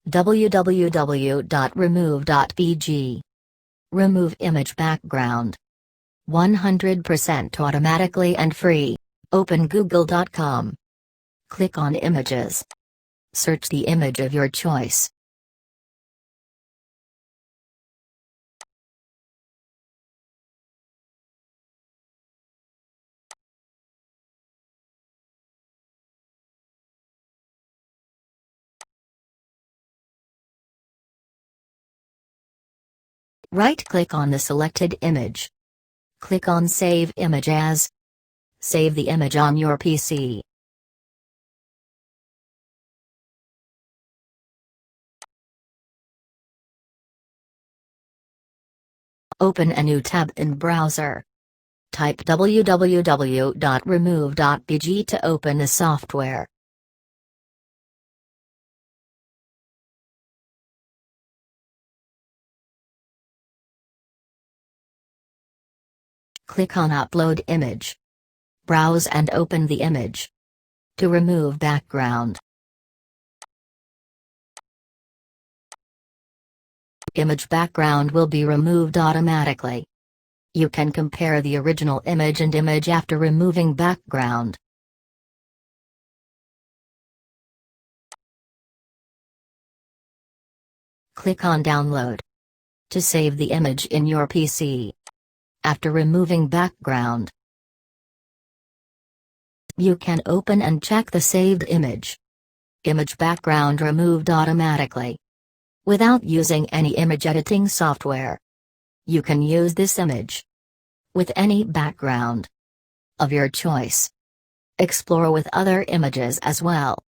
www.remove.bg. Remove image background. 100% automatically and free. Open google.com. Click on Images. Search the image of your choice. Right-click on the selected image. Click on Save Image As. Save the image on your PC. Open a new tab in browser. Type www.remove.bg to open the software. Click on Upload Image. Browse and open the image. To remove background. Image background will be removed automatically. You can compare the original image and image after removing background. Click on Download. To save the image in your PC. After removing background, you can open and check the saved image. Image background removed automatically. Without using any image editing software. You can use this image with any background of your choice. Explore with other images as well.